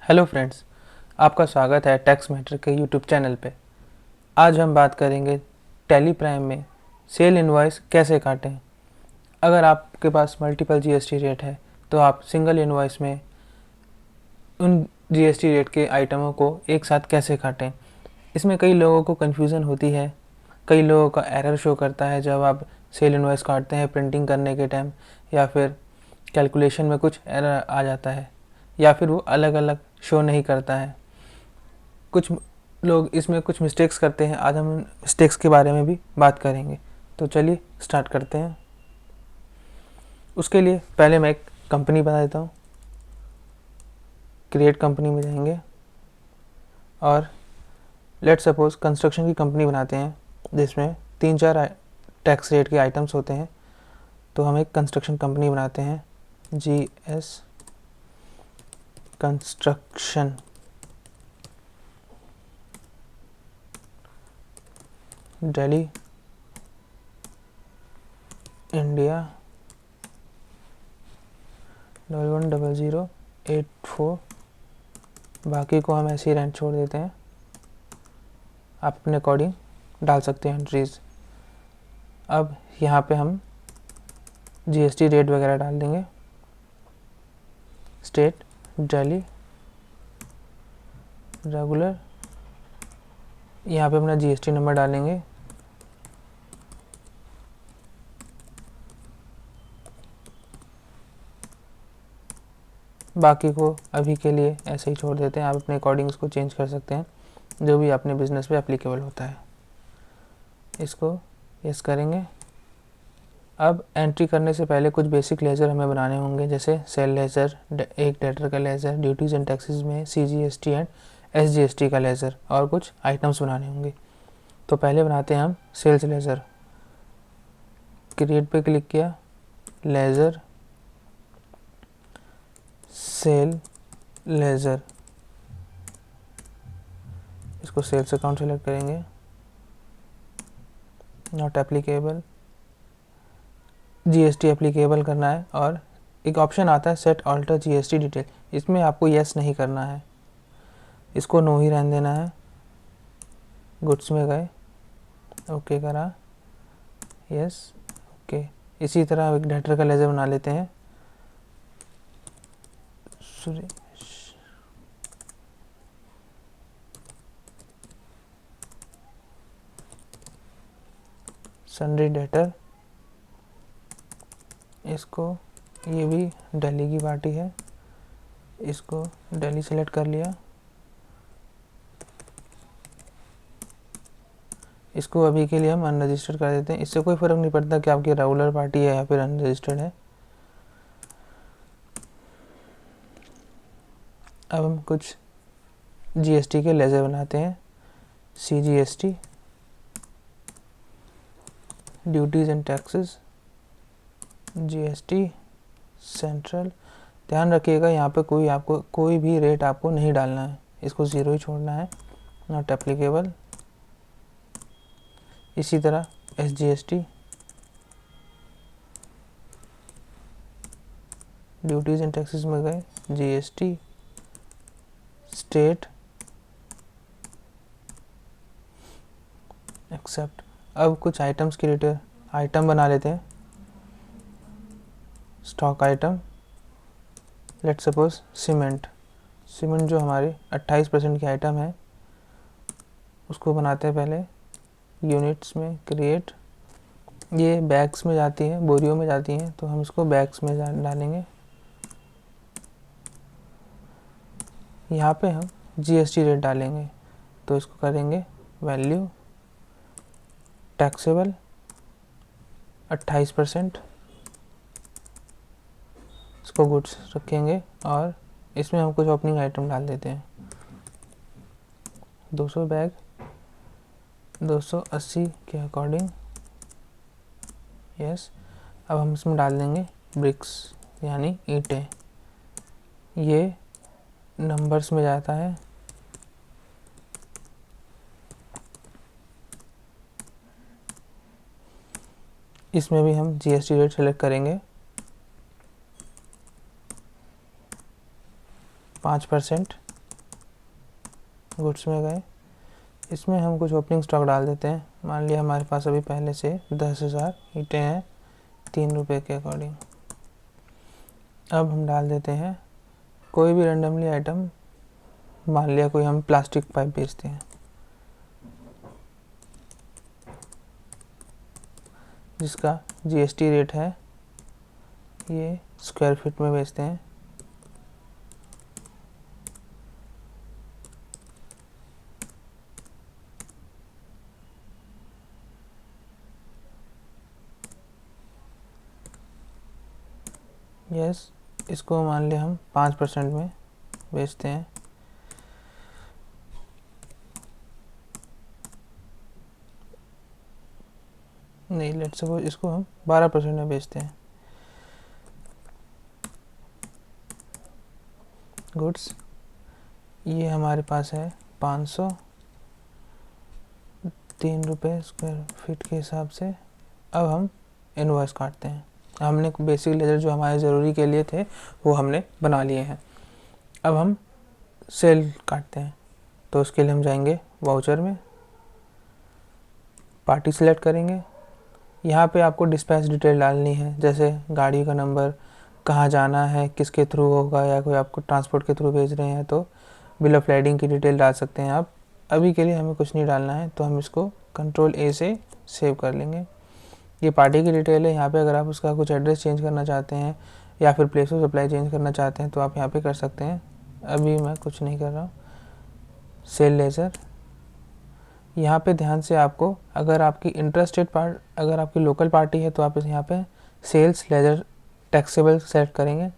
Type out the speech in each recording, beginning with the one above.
Hello friends, आपका स्वागत है टैक्स मैटर के यूट्यूब चैनल पे। आज हम बात करेंगे टैली प्राइम में सेल इनवॉइस कैसे काटें। अगर आपके पास मल्टीपल जीएसटी रेट है तो आप सिंगल इनवॉइस में उन जीएसटी रेट के आइटमों को एक साथ कैसे काटें। इसमें कई लोगों को कन्फ्यूज़न होती है, कई लोगों का एरर शो करता है जब आप सेल इनवॉइस काटते हैं प्रिंटिंग करने के टाइम, या फिर कैलकुलेशन में कुछ एरर आ जाता है, या फिर वो अलग अलग शो नहीं करता है। कुछ लोग इसमें कुछ मिस्टेक्स करते हैं। आज हम उन मिस्टेक्स के बारे में भी बात करेंगे। तो चलिए स्टार्ट करते हैं। उसके लिए पहले मैं एक कंपनी बना देता हूँ। क्रिएट कंपनी में जाएंगे और लेट सपोज कंस्ट्रक्शन की कंपनी बनाते हैं जिसमें 3-4 टैक्स रेट के आइटम्स होते हैं। तो हम एक कंस्ट्रक्शन कंपनी बनाते हैं, GS कंस्ट्रक्शन। दिल्ली, इंडिया 110084। बाकी को हम ऐसे ही रेंट छोड़ देते हैं। आप अपने अकॉर्डिंग डाल सकते हैं एंट्रीज। अब यहाँ पे हम जीएसटी रेट वगैरह डाल देंगे। स्टेट दिल्ली, रेगुलर, यहाँ पे अपना जीएसटी नंबर डालेंगे। बाकी को अभी के लिए ऐसे ही छोड़ देते हैं। आप अपने अकॉर्डिंग इसको चेंज कर सकते हैं जो भी अपने बिजनेस पे एप्लीकेबल होता है। इसको यस करेंगे। अब एंट्री करने से पहले कुछ बेसिक लेजर हमें बनाने होंगे, जैसे सेल लेजर, एक डेटर का लेजर, ड्यूटीज़ एंड टैक्सेस में CGST एंड SGST का लेजर, और कुछ आइटम्स बनाने होंगे। तो पहले बनाते हैं हम सेल्स लेजर। क्रिएट पे क्लिक किया, लेजर, सेल लेजर, इसको सेल्स अकाउंट सेलेक्ट करेंगे, नॉट एप्लीकेबल, GST एप्लीकेबल करना है। और एक ऑप्शन आता है सेट ऑल्टर GST डिटेल, इसमें आपको यस नहीं करना है, इसको नो ही रहने देना है। गुड्स में गए, ओके करा, यस, ओके। इसी तरह एक डेटर का लेजर बना लेते हैं, सुरेश, सन्ड्री डेटर, इसको, ये भी दिल्ली की पार्टी है, इसको दिल्ली सेलेक्ट कर लिया। इसको अभी के लिए हम अनरजिस्टर्ड कर देते हैं। इससे कोई फ़र्क नहीं पड़ता कि आपकी रेगुलर पार्टी है या फिर अनरजिस्टर्ड है। अब हम कुछ GST के लेजर बनाते हैं, CGST, duties and taxes, GST central. ध्यान रखिएगा यहाँ पे कोई भी रेट आपको नहीं डालना है, इसको 0 ही छोड़ना है, नॉट एप्लीकेबल। इसी तरह SGST, ड्यूटीज़ एंड टैक्सेस में गए, GST, स्टेट, एक्सेप्ट। अब कुछ आइटम्स के रिलेटेड आइटम बना लेते हैं। Stock item, let suppose cement जो हमारी 28% की आइटम है, उसको बनाते हैं पहले यूनिट्स में। क्रिएट, ये बैग्स में जाती है, बोरियों में जाती हैं, तो हम इसको बैग्स में डालेंगे। यहाँ पे हम GST रेट डालेंगे, तो इसको करेंगे वैल्यू टैक्सेबल 28%, इसको गुड्स रखेंगे। और इसमें हम कुछ ओपनिंग आइटम डाल देते हैं, 200 बैग 280 के अकॉर्डिंग, यस। अब हम इसमें डाल देंगे ब्रिक्स यानी ईंटें, ये नंबर्स में जाता है। इसमें भी हम GST रेट सेलेक्ट करेंगे, 5%, गुड्स में गए, इसमें हम कुछ ओपनिंग स्टॉक डाल देते हैं। मान लिया हमारे पास अभी पहले से 10,000 ईंटें हैं 3 रुपये के अकॉर्डिंग। अब हम डाल देते हैं कोई भी रेंडमली आइटम। मान लिया कोई हम प्लास्टिक पाइप बेचते हैं जिसका जीएसटी रेट है, ये स्क्वायर फीट में बेचते हैं। यस, इसको मान लिया हम 5% में बेचते हैं। नहीं, लेट सपोज इसको हम 12% में बेचते हैं। गुड्स, ये हमारे पास है 500, 3 रुपये स्क्वायर फीट के हिसाब से। अब हम इनवॉइस काटते हैं। हमने बेसिक लेजर जो हमारे ज़रूरी के लिए थे वो हमने बना लिए हैं। अब हम सेल काटते हैं, तो उसके लिए हम जाएंगे वाउचर में, पार्टी सिलेक्ट करेंगे। यहाँ पे आपको डिस्पैच डिटेल डालनी है, जैसे गाड़ी का नंबर, कहाँ जाना है, किसके थ्रू होगा, या कोई आपको ट्रांसपोर्ट के थ्रू भेज रहे हैं तो बिल ऑफ लाइडिंग की डिटेल डाल सकते हैं आप। अभी के लिए हमें कुछ नहीं डालना है, तो हम इसको कंट्रोल ए से सेव कर लेंगे। ये पार्टी की डिटेल है। यहाँ पे अगर आप उसका कुछ एड्रेस चेंज करना चाहते हैं या फिर प्लेस ऑफ सप्लाई चेंज करना चाहते हैं तो आप यहाँ पे कर सकते हैं। अभी मैं कुछ नहीं कर रहा हूँ। सेल लेजर, यहाँ पे ध्यान से आपको, अगर आपकी इंटरस्टेड पार्ट, अगर आपकी लोकल पार्टी है तो आप यहाँ पे सेल्स लेजर टैक्सेबल सेलेक्ट करेंगे।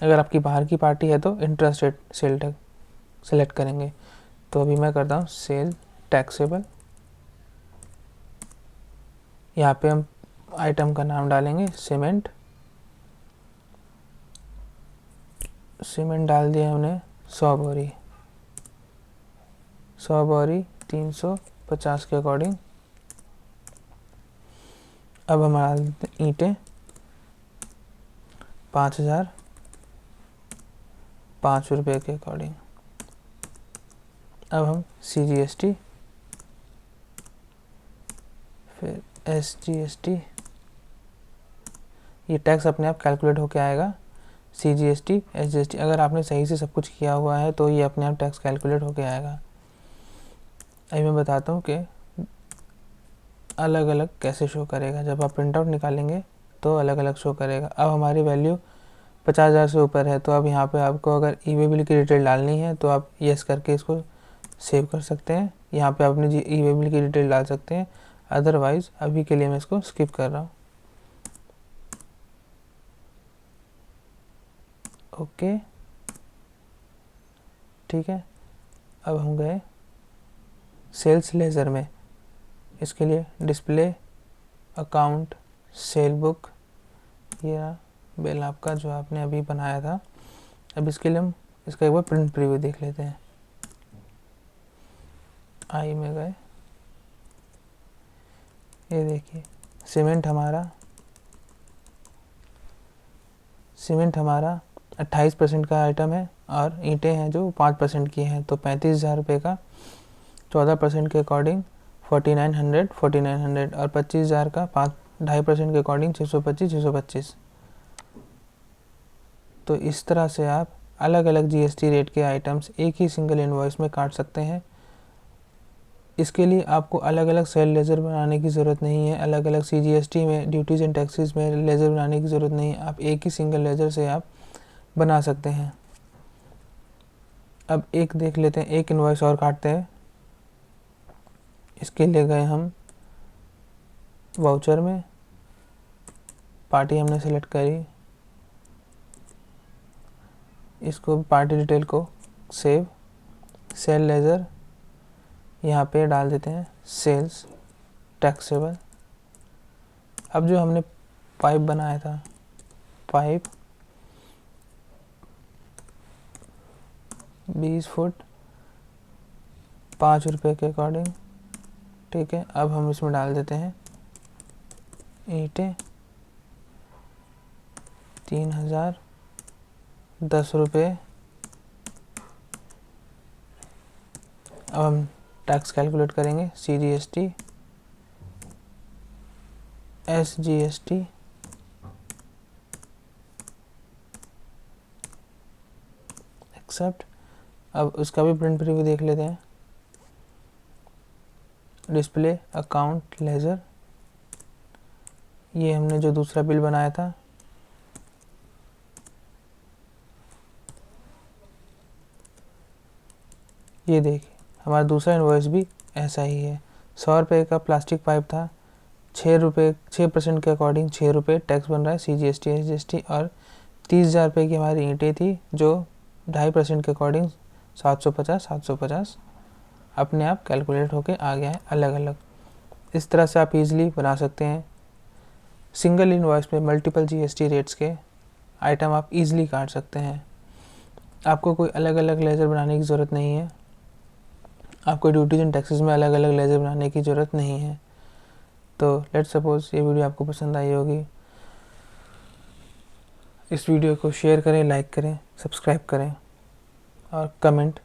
अगर आपकी बाहर की पार्टी है तो इंटरस्टेड सेल टैक्स सेलेक्ट करेंगे। तो अभी मैं करता हूँ सेल टैक्सेबल। यहाँ पे हम आइटम का नाम डालेंगे सीमेंट। सीमेंट डाल दिया हमने 100 बोरी, 100 बोरी 350 के अकॉर्डिंग। अब हम डाल देते हैं ईंटें 5,000, 5 रुपये के अकॉर्डिंग। अब हम CGST, फिर SGST, ये टैक्स अपने आप कैलकुलेट होके आएगा। CGST, SGST, अगर आपने सही से सब कुछ किया हुआ है तो ये अपने आप टैक्स कैलकुलेट होके आएगा। अभी मैं बताता हूँ कि अलग अलग कैसे शो करेगा। जब आप प्रिंट आउट निकालेंगे तो अलग अलग शो करेगा। अब हमारी वैल्यू 50,000 से ऊपर है, तो अब यहाँ पे आपको अगर ई-वे बिल की डिटेल डालनी है तो आप यस करके इसको सेव कर सकते हैं। यहाँ पे अपनी ई-वे बिल की डिटेल डाल सकते हैं। अदरवाइज़ अभी के लिए मैं इसको स्किप कर रहा हूँ। ओके, ठीक है। अब हम गए सेल्स लेजर में। इसके लिए डिस्प्ले, अकाउंट, सेल बुक, ये बिल आपका जो आपने अभी बनाया था। अब इसके लिए हम इसका एक बार प्रिंट प्रीव्यू देख लेते हैं। आई में गए, ये देखिए सीमेंट हमारा 28% का आइटम है और ईंटें हैं जो 5% की हैं, तो 35,000 रुपये का 14% के अकॉर्डिंग 4900 और 25,000 का 2.5% के अकॉर्डिंग 625। तो इस तरह से आप अलग अलग जीएसटी रेट के आइटम्स एक ही सिंगल इनवॉइस में काट सकते हैं। इसके लिए आपको अलग अलग सेल लेजर बनाने की ज़रूरत नहीं है। अलग अलग CGST में, ड्यूटीज़ एंड टैक्सेस में लेज़र बनाने की ज़रूरत नहीं है। आप एक ही सिंगल लेज़र से आप बना सकते हैं। अब एक देख लेते हैं, एक इनवॉइस और काटते हैं। इसके लिए गए हम वाउचर में, पार्टी हमने सेलेक्ट करी, इसको पार्टी डिटेल को सेव, सेल लेज़र यहाँ पे डाल देते हैं सेल्स टैक्सेबल। अब जो हमने पाइप बनाया था, पाइप 20 फुट 5 रुपये के अकॉर्डिंग, ठीक है। अब हम इसमें डाल देते हैं ईंटें 3,000, 10 रुपये अब हम टैक्स कैलकुलेट करेंगे। CGST, SGST, except. अब उसका भी प्रिंट प्रीव्यू देख लेते हैं। डिस्प्ले अकाउंट लेजर, ये हमने जो दूसरा बिल बनाया था, ये देखिए हमारा दूसरा इन्वॉइस भी ऐसा ही है। 100 रुपये का प्लास्टिक पाइप था, 6% के अकॉर्डिंग 6 रुपये टैक्स बन रहा है CGST SGST। और 30,000 रुपये की हमारी ईंटें थी जो 2.5% के अकॉर्डिंग 750 अपने आप कैलकुलेट होके आ गया है अलग अलग। इस तरह से आप इजीली बना सकते हैं। सिंगल इनवॉइस में मल्टीपल GST रेट्स के आइटम आप इजीली काट सकते हैं। आपको कोई अलग अलग लेजर बनाने की ज़रूरत नहीं है। आपको ड्यूटीज एंड टैक्सेस में अलग अलग लेजर बनाने की ज़रूरत नहीं है। तो लेट्स सपोज ये वीडियो आपको पसंद आई होगी। इस वीडियो को शेयर करें, लाइक करें, सब्सक्राइब करें और कमेंट